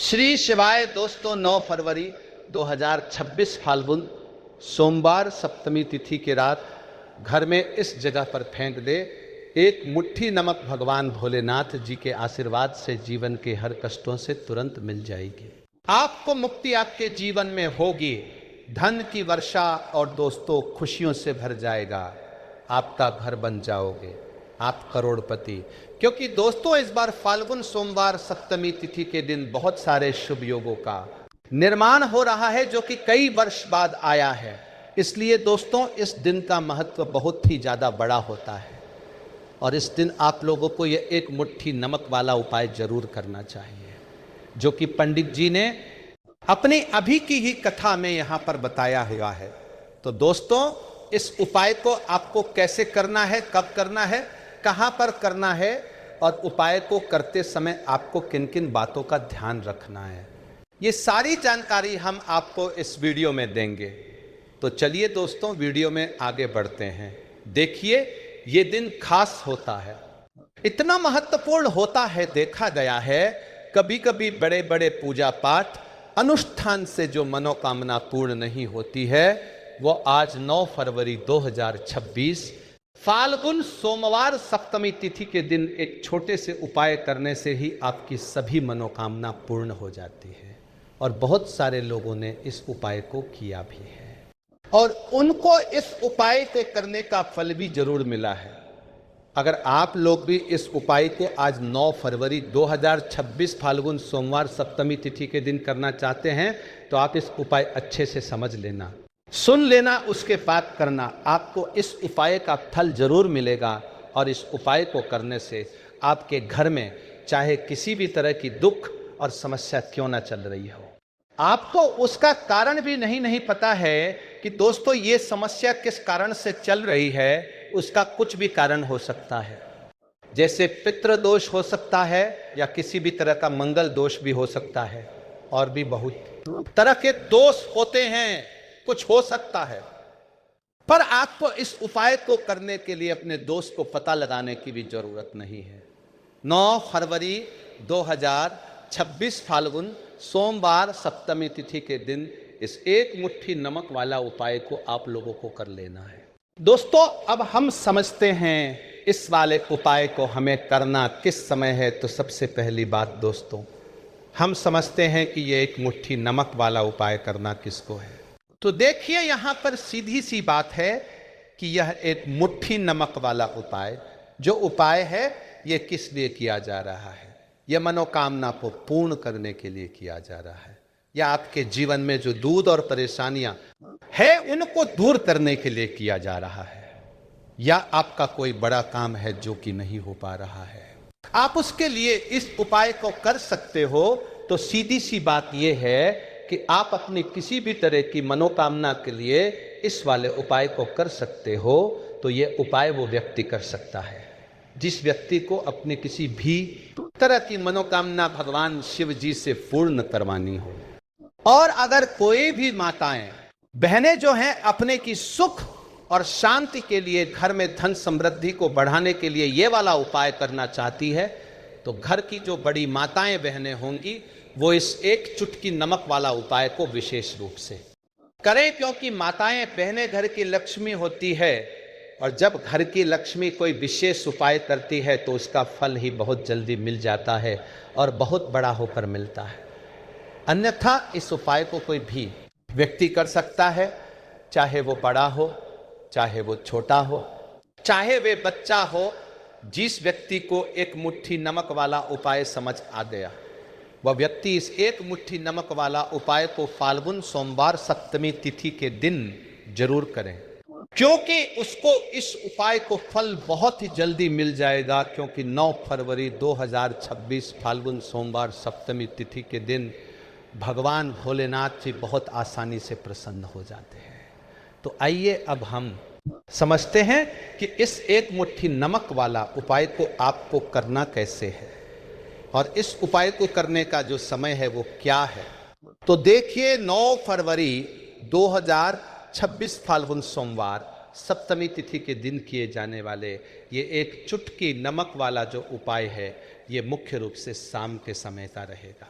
श्री शिवाय दोस्तों, 9 फरवरी 2026 फाल्गुन सोमवार सप्तमी तिथि की रात घर में इस जगह पर फेंक दे। एक मुट्ठी नमक भगवान भोलेनाथ जी के आशीर्वाद से जीवन के हर कष्टों से तुरंत मिल जाएगी। आपको मुक्ति आपके जीवन में होगी। धन की वर्षा और दोस्तों खुशियों से भर जाएगा। आपका घर बन जाओगे, आप करोड़पति। क्योंकि दोस्तों इस बार फाल्गुन सोमवार सप्तमी तिथि के दिन बहुत सारे शुभ योगों का निर्माण हो रहा है, जो कि कई वर्ष बाद आया है। इसलिए दोस्तों इस दिन का महत्व बहुत ही ज़्यादा बड़ा होता है और इस दिन आप लोगों को यह एक मुट्ठी नमक वाला उपाय जरूर करना चाहिए, जो कि पंडित जी ने अपनी अभी की ही कथा में यहाँ पर बताया हुआ है। तो दोस्तों इस उपाय को आपको कैसे करना है, कब करना है, कहाँ पर करना है और उपाय को करते समय आपको किन किन बातों का ध्यान रखना है, ये सारी जानकारी हम आपको इस वीडियो में देंगे। तो चलिए दोस्तों वीडियो में आगे बढ़ते हैं। देखिए ये दिन खास होता है, इतना महत्वपूर्ण होता है। देखा गया है कभी कभी बड़े बड़े पूजा पाठ अनुष्ठान से जो मनोकामना पूर्ण नहीं होती है, वो आज 9 फरवरी 2026 फाल्गुन सोमवार सप्तमी तिथि के दिन एक छोटे से उपाय करने से ही आपकी सभी मनोकामना पूर्ण हो जाती है। और बहुत सारे लोगों ने इस उपाय को किया भी है और उनको इस उपाय के करने का फल भी जरूर मिला है। अगर आप लोग भी इस उपाय को आज 9 फरवरी 2026 फाल्गुन सोमवार सप्तमी तिथि के दिन करना चाहते हैं तो आप इस उपाय अच्छे से समझ लेना, सुन लेना, उसके बाद करना। आपको इस उपाय का फल जरूर मिलेगा और इस उपाय को करने से आपके घर में चाहे किसी भी तरह की दुख और समस्या क्यों ना चल रही हो, आपको उसका कारण भी नहीं पता है कि दोस्तों ये समस्या किस कारण से चल रही है। उसका कुछ भी कारण हो सकता है, जैसे पितृदोष हो सकता है या किसी भी तरह का मंगल दोष भी हो सकता है, और भी बहुत तरह के दोष होते हैं, कुछ हो सकता है। पर आपको इस उपाय को करने के लिए अपने दोस्त को पता लगाने की भी जरूरत नहीं है। 9 फरवरी 2026 फाल्गुन सोमवार सप्तमी तिथि के दिन इस एक मुट्ठी नमक वाला उपाय को आप लोगों को कर लेना है। दोस्तों अब हम समझते हैं इस वाले उपाय को हमें करना किस समय है। तो सबसे पहली बात दोस्तों, हम समझते हैं कि ये एक मुट्ठी नमक वाला उपाय करना किसको है। तो देखिए यहाँ पर सीधी सी बात है कि यह एक मुट्ठी नमक वाला उपाय, जो उपाय है ये किस लिए किया जा रहा है। यह मनोकामना को पूर्ण करने के लिए किया जा रहा है, या आपके जीवन में जो दूध और परेशानियां है उनको दूर करने के लिए किया जा रहा है, या आपका कोई बड़ा काम है जो कि नहीं हो पा रहा है, आप उसके लिए इस उपाय को कर सकते हो। तो सीधी सी बात यह है कि आप अपनी किसी भी तरह की मनोकामना के लिए इस वाले उपाय को कर सकते हो। तो ये उपाय वो व्यक्ति कर सकता है जिस व्यक्ति को अपनी किसी भी तरह की मनोकामना भगवान शिव जी से पूर्ण करवानी हो। और अगर कोई भी माताएं बहनें जो हैं अपने की सुख और शांति के लिए, घर में धन समृद्धि को बढ़ाने के लिए ये वाला उपाय करना चाहती है, तो घर की जो बड़ी माताएं बहनें होंगी वो इस एक चुटकी नमक वाला उपाय को विशेष रूप से करें। क्योंकि माताएं बहनें घर की लक्ष्मी होती है और जब घर की लक्ष्मी कोई विशेष उपाय करती है तो उसका फल ही बहुत जल्दी मिल जाता है और बहुत बड़ा होकर मिलता है। अन्यथा इस उपाय को कोई भी व्यक्ति कर सकता है, चाहे वो बड़ा हो, चाहे वो छोटा हो, चाहे वे बच्चा हो। जिस व्यक्ति को एक मुट्ठी नमक वाला उपाय समझ आ गया, वह व्यक्ति इस एक मुट्ठी नमक वाला उपाय को फाल्गुन सोमवार सप्तमी तिथि के दिन जरूर करें, क्योंकि उसको इस उपाय को फल बहुत ही जल्दी मिल जाएगा। क्योंकि 9 फरवरी 2026 फाल्गुन सोमवार सप्तमी तिथि के दिन भगवान भोलेनाथ जी बहुत आसानी से प्रसन्न हो जाते हैं। तो आइए अब हम समझते हैं कि इस एक मुट्ठी नमक वाला उपाय को आपको करना कैसे है और इस उपाय को करने का जो समय है वो क्या है। तो देखिए 9 फरवरी 2026 फाल्गुन सोमवार सप्तमी तिथि के दिन किए जाने वाले ये एक चुटकी नमक वाला जो उपाय है, ये मुख्य रूप से शाम के समय का रहेगा।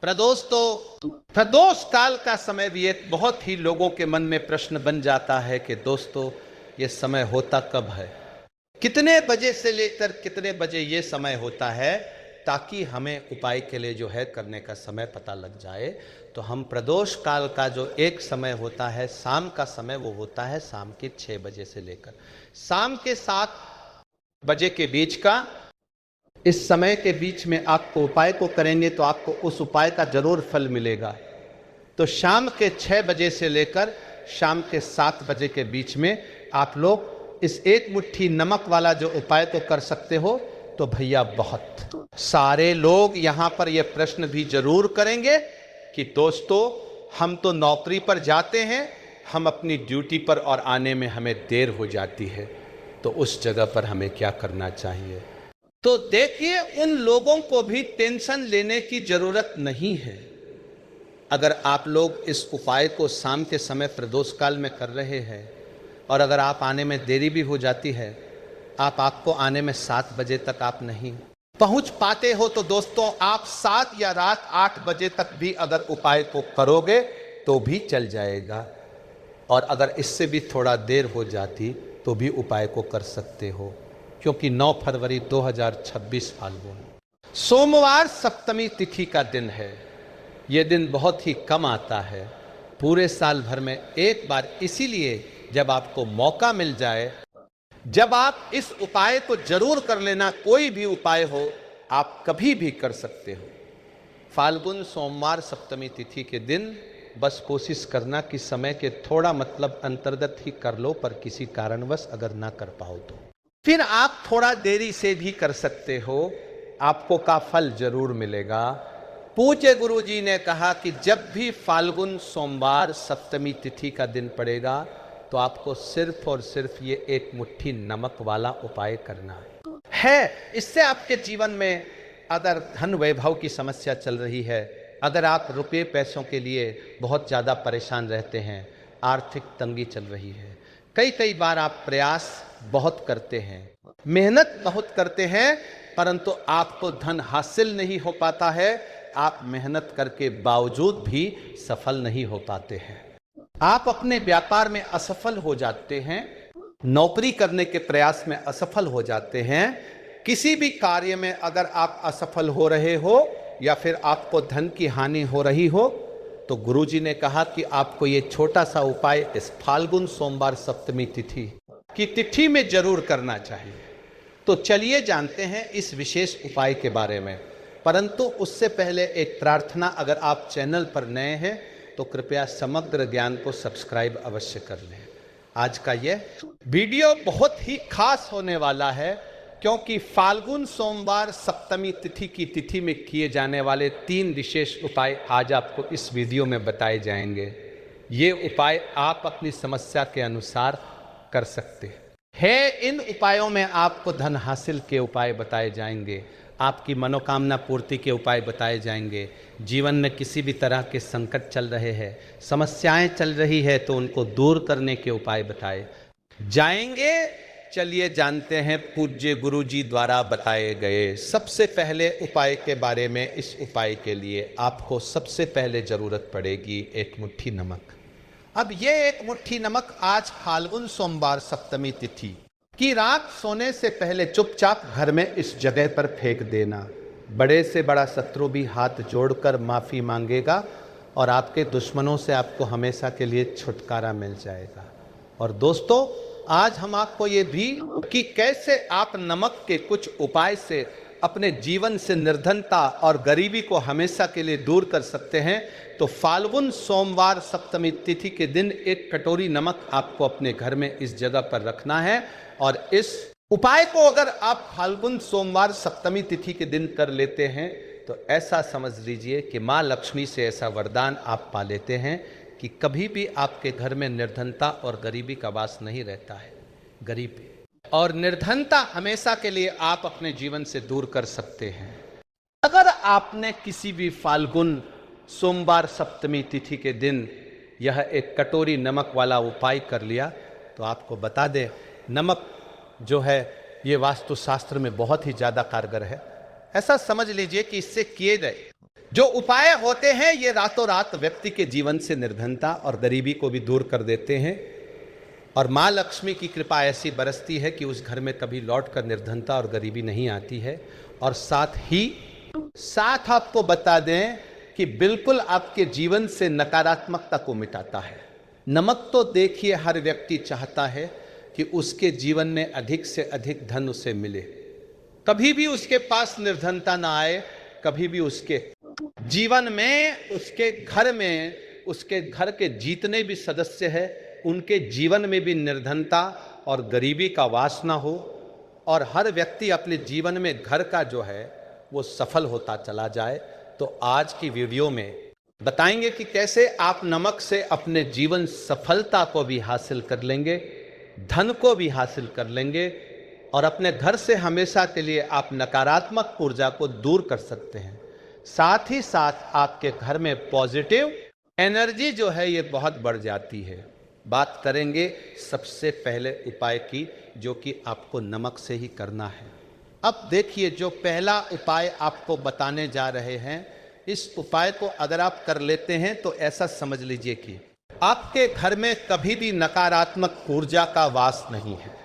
प्रदोष काल का समय भी एक बहुत ही लोगों के मन में प्रश्न बन जाता है कि दोस्तों ये समय होता कब है, कितने बजे से लेकर कितने बजे ये समय होता है, ताकि हमें उपाय के लिए जो है करने का समय पता लग जाए। तो हम प्रदोष काल का जो एक समय होता है शाम का समय, वो होता है शाम के 6 बजे से लेकर शाम के 7 बजे के बीच का। इस समय के बीच में आपको उपाय को करेंगे तो आपको उस उपाय का जरूर फल मिलेगा। तो शाम के 6 बजे से लेकर शाम के 7 बजे के बीच में आप लोग इस एक मुट्ठी नमक वाला जो उपाय को कर सकते हो। तो भैया बहुत सारे लोग यहाँ पर यह प्रश्न भी जरूर करेंगे कि दोस्तों हम तो नौकरी पर जाते हैं, हम अपनी ड्यूटी पर और आने में हमें देर हो जाती है, तो उस जगह पर हमें क्या करना चाहिए। तो देखिए, उन लोगों को भी टेंशन लेने की जरूरत नहीं है। अगर आप लोग इस उपाय को शाम के समय प्रदोष काल में कर रहे हैं और अगर आप आने में देरी भी हो जाती है, आपको आने में 7 बजे तक आप नहीं पहुंच पाते हो, तो दोस्तों आप 7 या रात 8 बजे तक भी अगर उपाय को करोगे तो भी चल जाएगा। और अगर इससे भी थोड़ा देर हो जाती तो भी उपाय को कर सकते हो, क्योंकि 9 फरवरी 2026 फाल्गुन सोमवार सप्तमी तिथि का दिन है। यह दिन बहुत ही कम आता है, पूरे साल भर में एक बार। इसीलिए जब आपको मौका मिल जाए, जब आप इस उपाय को जरूर कर लेना, कोई भी उपाय हो आप कभी भी कर सकते हो। फाल्गुन सोमवार सप्तमी तिथि के दिन बस कोशिश करना कि समय के थोड़ा मतलब अंतर्गत ही कर लो, पर किसी कारणवश अगर ना कर पाओ तो फिर आप थोड़ा देरी से भी कर सकते हो, आपको का फल जरूर मिलेगा। पूज्य गुरु जी ने कहा कि जब भी फाल्गुन सोमवार सप्तमी तिथि का दिन पड़ेगा तो आपको सिर्फ और सिर्फ ये एक मुट्ठी नमक वाला उपाय करना है। इससे आपके जीवन में अगर धन वैभव की समस्या चल रही है, अगर आप रुपये पैसों के लिए बहुत ज़्यादा परेशान रहते हैं, आर्थिक तंगी चल रही है, कई बार आप प्रयास बहुत करते हैं, मेहनत बहुत करते हैं, परंतु आपको धन हासिल नहीं हो पाता है, आप मेहनत करके बावजूद भी सफल नहीं हो पाते हैं, आप अपने व्यापार में असफल हो जाते हैं, नौकरी करने के प्रयास में असफल हो जाते हैं, किसी भी कार्य में अगर आप असफल हो रहे हो या फिर आपको धन की हानि हो रही हो, तो गुरुजी ने कहा कि आपको ये छोटा सा उपाय इस फाल्गुन सोमवार सप्तमी तिथि की तिथि में जरूर करना चाहिए। तो चलिए जानते हैं इस विशेष उपाय के बारे में, परंतु उससे पहले एक प्रार्थना, अगर आप चैनल पर नए हैं तो कृपया समग्र ज्ञान को सब्सक्राइब अवश्य कर लें। आज का यह वीडियो बहुत ही खास होने वाला है, क्योंकि फाल्गुन सोमवार सप्तमी तिथि की तिथि में किए जाने वाले 3 विशेष उपाय आज आपको इस वीडियो में बताए जाएंगे। ये उपाय आप अपनी समस्या के अनुसार कर सकते हैं। इन उपायों में आपको धन हासिल के उपाय बताए जाएंगे, आपकी मनोकामना पूर्ति के उपाय बताए जाएंगे, जीवन में किसी भी तरह के संकट चल रहे हैं, समस्याएं चल रही है तो उनको दूर करने के उपाय बताए जाएंगे। चलिए जानते हैं पूज्य गुरु जी द्वारा बताए गए सबसे पहले उपाय के बारे में। इस उपाय के लिए आपको सबसे पहले जरूरत पड़ेगी एक मुट्ठी नमक। अब ये एक मुट्ठी नमक आज फाल्गुन सोमवार सप्तमी तिथि की रात सोने से पहले चुपचाप घर में इस जगह पर फेंक देना। बड़े से बड़ा शत्रु भी हाथ जोड़कर माफ़ी मांगेगा और आपके दुश्मनों से आपको हमेशा के लिए छुटकारा मिल जाएगा। और दोस्तों, आज हम आपको ये भी कि कैसे आप नमक के कुछ उपाय से अपने जीवन से निर्धनता और गरीबी को हमेशा के लिए दूर कर सकते हैं। तो फाल्गुन सोमवार सप्तमी तिथि के दिन एक कटोरी नमक आपको अपने घर में इस जगह पर रखना है। और इस उपाय को अगर आप फाल्गुन सोमवार सप्तमी तिथि के दिन कर लेते हैं तो ऐसा समझ लीजिए कि माँ लक्ष्मी से ऐसा वरदान आप पा लेते हैं कि कभी भी आपके घर में निर्धनता और गरीबी का वास नहीं रहता है। गरीबी और निर्धनता हमेशा के लिए आप अपने जीवन से दूर कर सकते हैं। अगर आपने किसी भी फाल्गुन सोमवार सप्तमी तिथि के दिन यह एक कटोरी नमक वाला उपाय कर लिया तो आपको बता दें, नमक जो है ये वास्तुशास्त्र में बहुत ही ज़्यादा कारगर है। ऐसा समझ लीजिए कि इससे किए गए जो उपाय होते हैं ये रातों रात व्यक्ति के जीवन से निर्धनता और गरीबी को भी दूर कर देते हैं, और माँ लक्ष्मी की कृपा ऐसी बरसती है कि उस घर में कभी लौट कर निर्धनता और गरीबी नहीं आती है। और साथ आपको बता दें कि बिल्कुल आपके जीवन से नकारात्मकता को मिटाता है। नमक तो देखिए हर व्यक्ति चाहता है कि उसके जीवन में अधिक से अधिक धन उसे मिले, कभी भी उसके पास निर्धनता ना आए, कभी भी उसके जीवन में, उसके घर में, उसके घर के जितने भी सदस्य हैं उनके जीवन में भी निर्धनता और गरीबी का वास ना हो, और हर व्यक्ति अपने जीवन में घर का जो है वो सफल होता चला जाए। तो आज की वीडियो में बताएंगे कि कैसे आप नमक से अपने जीवन सफलता को भी हासिल कर लेंगे, धन को भी हासिल कर लेंगे, और अपने घर से हमेशा के लिए आप नकारात्मक ऊर्जा को दूर कर सकते हैं। साथ ही साथ आपके घर में पॉजिटिव एनर्जी जो है ये बहुत बढ़ जाती है। बात करेंगे सबसे पहले उपाय की, जो कि आपको नमक से ही करना है। अब देखिए, जो पहला उपाय आपको बताने जा रहे हैं, इस उपाय को अगर आप कर लेते हैं तो ऐसा समझ लीजिए कि आपके घर में कभी भी नकारात्मक ऊर्जा का वास नहीं है।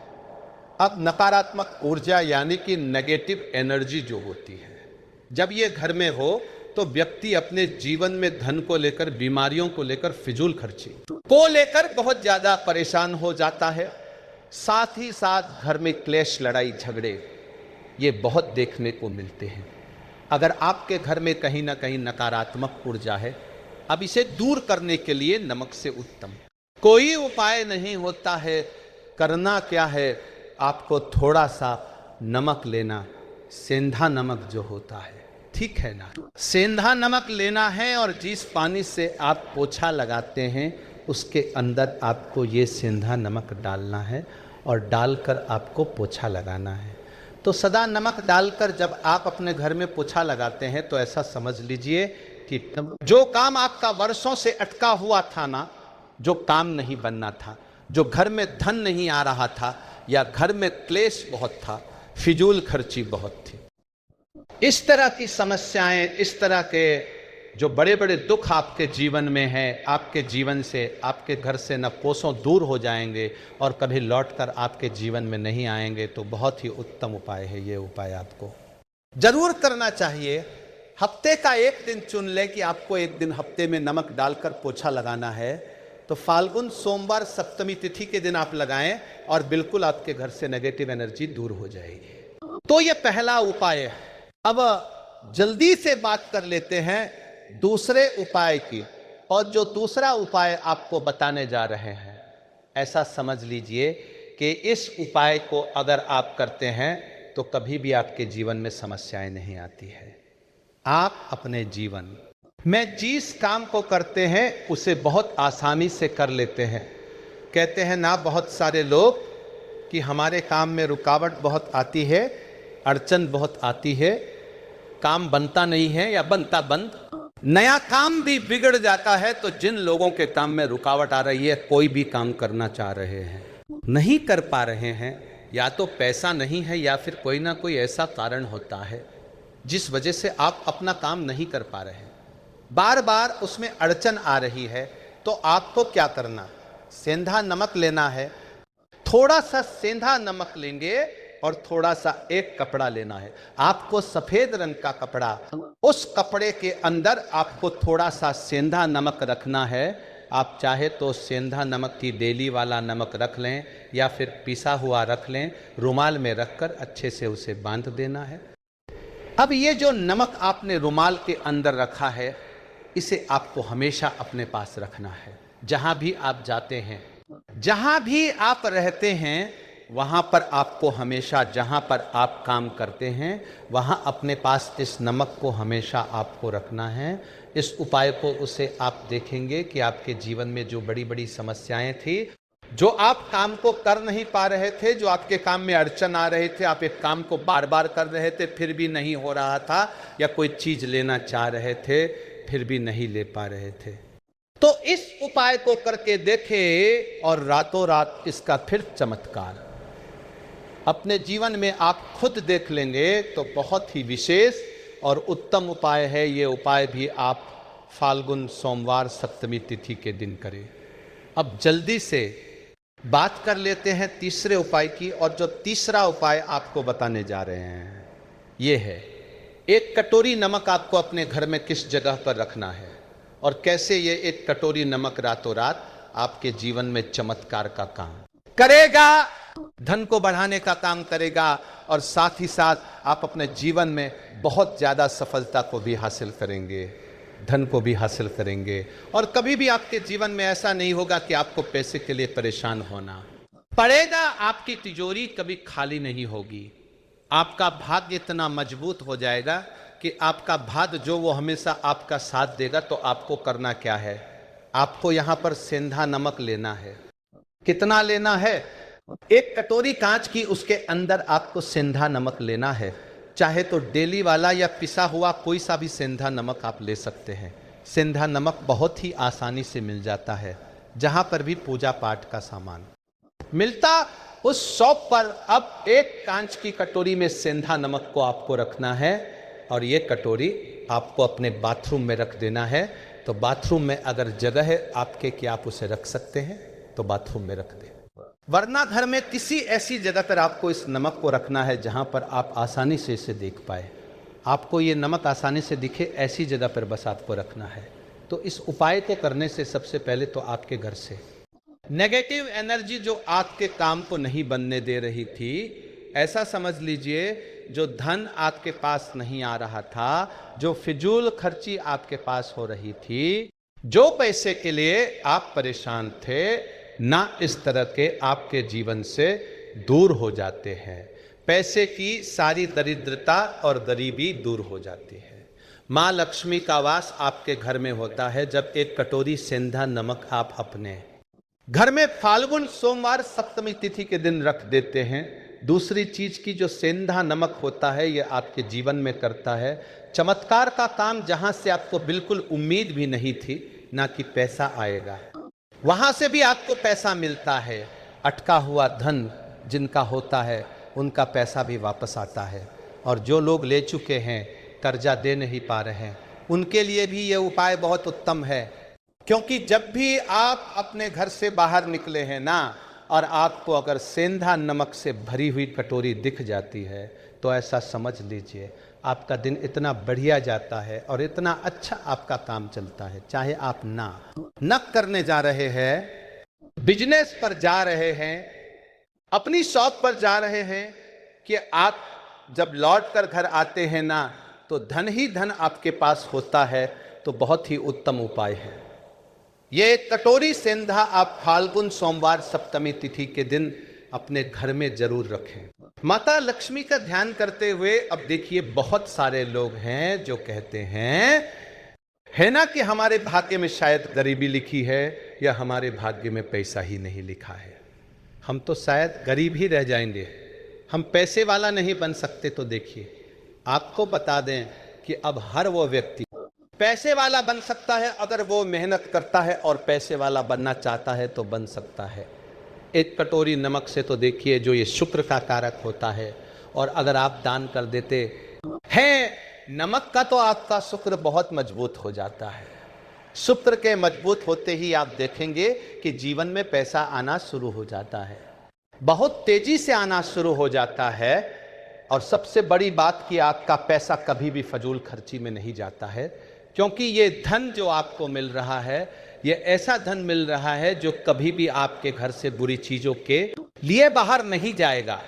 अब नकारात्मक ऊर्जा यानी कि नेगेटिव एनर्जी जो होती है, जब ये घर में हो तो व्यक्ति अपने जीवन में धन को लेकर, बीमारियों को लेकर, फिजूल खर्ची को लेकर बहुत ज्यादा परेशान हो जाता है। साथ ही साथ घर में क्लेश, लड़ाई झगड़े ये बहुत देखने को मिलते हैं। अगर आपके घर में कहीं ना कहीं नकारात्मक ऊर्जा है, अब इसे दूर करने के लिए नमक से उत्तम कोई उपाय नहीं होता है। करना क्या है, आपको थोड़ा सा नमक लेना, सेंधा नमक जो होता है, ठीक है ना, सेंधा नमक लेना है, और जिस पानी से आप पोछा लगाते हैं उसके अंदर आपको ये सेंधा नमक डालना है, और डालकर आपको पोछा लगाना है। तो सदा नमक डालकर जब आप अपने घर में पोछा लगाते हैं तो ऐसा समझ लीजिए कि जो काम आपका वर्षों से अटका हुआ था ना, जो काम नहीं बनना था, जो घर में धन नहीं आ रहा था, या घर में क्लेश बहुत था, फिजूल खर्ची बहुत थी, इस तरह की समस्याएं, इस तरह के जो बड़े बड़े दुख आपके जीवन में हैं, आपके जीवन से, आपके घर से न कोसों दूर हो जाएंगे और कभी लौटकर आपके जीवन में नहीं आएंगे। तो बहुत ही उत्तम उपाय है ये उपाय, आपको जरूर करना चाहिए। हफ्ते का एक दिन चुन ले कि आपको एक दिन हफ्ते में नमक डालकर पोछा लगाना है, तो फाल्गुन सोमवार सप्तमी तिथि के दिन आप लगाएं और बिल्कुल आपके घर से नेगेटिव एनर्जी दूर हो जाएगी। तो ये पहला उपाय है। अब जल्दी से बात कर लेते हैं दूसरे उपाय की, और जो दूसरा उपाय आपको बताने जा रहे हैं, ऐसा समझ लीजिए कि इस उपाय को अगर आप करते हैं तो कभी भी आपके जीवन में समस्याएं नहीं आती है। आप अपने जीवन में जिस काम को करते हैं उसे बहुत आसानी से कर लेते हैं। कहते हैं ना बहुत सारे लोग कि हमारे काम में रुकावट बहुत आती है, अड़चन बहुत आती है, काम बनता नहीं है या बनता बंद, नया काम भी बिगड़ जाता है। तो जिन लोगों के काम में रुकावट आ रही है, कोई भी काम करना चाह रहे हैं, नहीं कर पा रहे हैं, या तो पैसा नहीं है या फिर कोई ना कोई ऐसा कारण होता है जिस वजह से आप अपना काम नहीं कर पा रहे हैं, बार बार उसमें अड़चन आ रही है, तो आपको क्या करना, सेंधा नमक लेना है। थोड़ा सा सेंधा नमक लेंगे और थोड़ा सा एक कपड़ा लेना है आपको, सफेद रंग का कपड़ा। उस कपड़े के अंदर आपको थोड़ा सा सेंधा नमक रखना है। आप चाहे तो सेंधा नमक की डेली वाला नमक रख लें या फिर पिसा हुआ रख लें, रुमाल में रखकर अच्छे से उसे बांध देना है। अब ये जो नमक आपने रुमाल के अंदर रखा है, इसे आपको हमेशा अपने पास रखना है। जहां भी आप जाते हैं, जहां भी आप रहते हैं, वहां पर आपको हमेशा, जहां पर आप काम करते हैं, वहां अपने पास इस नमक को हमेशा आपको रखना है। इस उपाय को उसे आप देखेंगे कि आपके जीवन में जो बड़ी बड़ी समस्याएं थी, जो आप काम को कर नहीं पा रहे थे, जो आपके काम में अड़चन आ रहे थे, आप एक काम को बार बार कर रहे थे फिर भी नहीं हो रहा था, या कोई चीज लेना चाह रहे थे फिर भी नहीं ले पा रहे थे, तो इस उपाय को करके देखें और रातों रात इसका फिर चमत्कार अपने जीवन में आप खुद देख लेंगे। तो बहुत ही विशेष और उत्तम उपाय है। ये उपाय भी आप फाल्गुन सोमवार सप्तमी तिथि के दिन करें। अब जल्दी से बात कर लेते हैं तीसरे उपाय की। और जो तीसरा उपाय आपको बताने जा रहे हैं ये है, एक कटोरी नमक आपको अपने घर में किस जगह पर रखना है और कैसे ये एक कटोरी नमक रातों रात आपके जीवन में चमत्कार का काम करेगा, धन को बढ़ाने का काम करेगा और साथ ही साथ आप अपने जीवन में बहुत ज्यादा सफलता को भी हासिल करेंगे, धन को भी हासिल करेंगे। और कभी भी आपके जीवन में ऐसा नहीं होगा कि आपको पैसे के लिए परेशान होना पड़ेगा। आपकी तिजोरी कभी खाली नहीं होगी। आपका भाग्य इतना मजबूत हो जाएगा कि आपका भाग्य जो वो हमेशा आपका साथ देगा। तो आपको करना क्या है, आपको यहां पर सेंधा नमक लेना है। कितना लेना है? एक कटोरी कांच की, उसके अंदर आपको सेंधा नमक लेना है। चाहे तो डेली वाला या पिसा हुआ कोई सा भी सेंधा नमक आप ले सकते हैं। सेंधा नमक बहुत ही आसानी से मिल जाता है जहां पर भी पूजा पाठ का सामान मिलता, उस शॉप पर अब एक कांच की कटोरी में सेंधा नमक को आपको रखना है और ये कटोरी आपको अपने बाथरूम में रख देना है। तो बाथरूम में अगर जगह है आपके कि आप उसे रख सकते हैं तो बाथरूम में रख दें, वरना घर में किसी ऐसी जगह पर आपको इस नमक को रखना है जहां पर आप आसानी से इसे देख पाए। आपको ये नमक आसानी से दिखे ऐसी जगह पर बस आपको रखना है। तो इस उपाय को करने से सबसे पहले तो आपके घर से नेगेटिव एनर्जी जो आपके काम को नहीं बनने दे रही थी, ऐसा समझ लीजिए जो धन आपके पास नहीं आ रहा था, जो फिजूल खर्ची आपके पास हो रही थी, जो पैसे के लिए आप परेशान थे, ना इस तरह के आपके जीवन से दूर हो जाते हैं। पैसे की सारी दरिद्रता और गरीबी दूर हो जाती है। माँ लक्ष्मी का वास आपके घर में होता है जब एक कटोरी सेंधा नमक आप अपने घर में फाल्गुन सोमवार सप्तमी तिथि के दिन रख देते हैं। दूसरी चीज की जो सेंधा नमक होता है ये आपके जीवन में करता है चमत्कार का काम, जहां से आपको बिल्कुल उम्मीद भी नहीं थी ना कि पैसा आएगा, वहां से भी आपको पैसा मिलता है। अटका हुआ धन जिनका होता है उनका पैसा भी वापस आता है। और जो लोग ले चुके हैं, कर्जा दे नहीं पा रहे हैं, उनके लिए भी ये उपाय बहुत उत्तम है। क्योंकि जब भी आप अपने घर से बाहर निकले हैं ना, और आपको अगर सेंधा नमक से भरी हुई कटोरी दिख जाती है तो ऐसा समझ लीजिए आपका दिन इतना बढ़िया जाता है और इतना अच्छा आपका काम चलता है। चाहे आप ना करने जा रहे हैं, बिजनेस पर जा रहे हैं, अपनी शॉप पर जा रहे हैं, कि आप जब लौट कर घर आते हैं ना तो धन ही धन आपके पास होता है। तो बहुत ही उत्तम उपाय है ये कटोरी सेंधा। आप फाल्गुन सोमवार सप्तमी तिथि के दिन अपने घर में जरूर रखें। माता लक्ष्मी का ध्यान करते हुए अब देखिए बहुत सारे लोग हैं जो कहते हैं है ना कि हमारे भाग्य में शायद गरीबी लिखी है या हमारे भाग्य में पैसा ही नहीं लिखा है, हम तो शायद गरीब ही रह जाएंगे, हम पैसे वाला नहीं बन सकते। तो देखिए आपको बता दें कि अब हर वो व्यक्ति पैसे वाला बन सकता है अगर वो मेहनत करता है और पैसे वाला बनना चाहता है तो बन सकता है। एक कटोरी नमक से तो देखिए जो ये शुक्र का कारक होता है, और अगर आप दान कर देते हैं नमक का तो आपका शुक्र बहुत मजबूत हो जाता है। शुक्र के मजबूत होते ही आप देखेंगे कि जीवन में पैसा आना शुरू हो जाता है, बहुत तेजी से आना शुरू हो जाता है। और सबसे बड़ी बात कि आपका पैसा कभी भी फजूल खर्ची में नहीं जाता है, क्योंकि ये धन जो आपको मिल रहा है ये ऐसा धन मिल रहा है जो कभी भी आपके घर से बुरी चीजों के लिए बाहर नहीं जाएगा,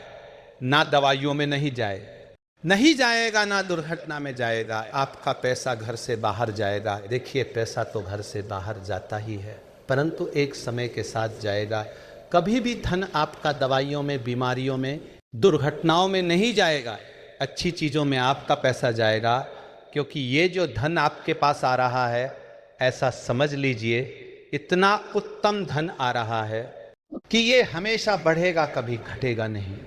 ना दवाइयों में नहीं जाएगा, ना दुर्घटना में जाएगा। आपका पैसा घर से बाहर जाएगा। देखिए पैसा तो घर से बाहर जाता ही है, परंतु एक समय के साथ जाएगा। कभी भी धन आपका दवाइयों में, बीमारियों में, दुर्घटनाओं में नहीं जाएगा, अच्छी चीजों में आपका पैसा जाएगा। क्योंकि ये जो धन आपके पास आ रहा है, ऐसा समझ लीजिए इतना उत्तम धन आ रहा है कि ये हमेशा बढ़ेगा, कभी घटेगा नहीं।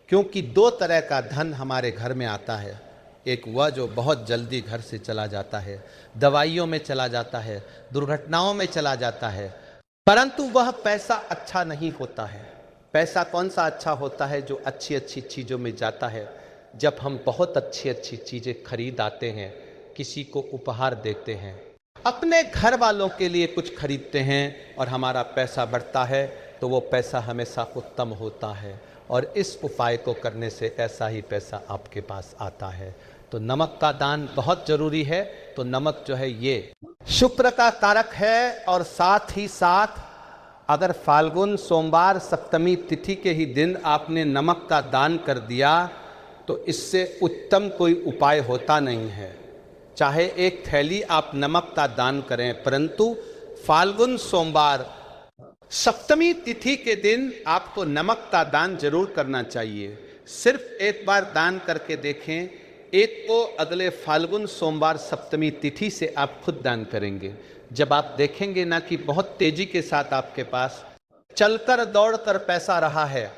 क्योंकि दो तरह का धन हमारे घर में आता है, एक वह जो बहुत जल्दी घर से चला जाता है, दवाइयों में चला जाता है, दुर्घटनाओं में चला जाता है, परंतु वह पैसा अच्छा नहीं होता है। पैसा कौन सा अच्छा होता है? जो अच्छी अच्छी चीज़ों में जाता है, जब हम बहुत अच्छी अच्छी चीज़ें खरीद आते हैं, किसी को उपहार देते हैं, अपने घर वालों के लिए कुछ खरीदते हैं और हमारा पैसा बढ़ता है, तो वो पैसा हमेशा उत्तम होता है और इस उपाय को करने से ऐसा ही पैसा आपके पास आता है। तो नमक का दान बहुत ज़रूरी है। तो नमक जो है ये शुक्र का कारक है और साथ ही साथ अगर फाल्गुन सोमवार सप्तमी तिथि के ही दिन आपने नमक का दान कर दिया तो इससे उत्तम कोई उपाय होता नहीं है। चाहे एक थैली आप नमक का दान करें, परंतु फाल्गुन सोमवार सप्तमी तिथि के दिन आपको नमक का दान जरूर करना चाहिए। सिर्फ एक बार दान करके देखें, एक को अगले फाल्गुन सोमवार सप्तमी तिथि से आप खुद दान करेंगे। जब आप देखेंगे ना कि बहुत तेजी के साथ आपके पास चलकर दौड़कर पैसा रहा है,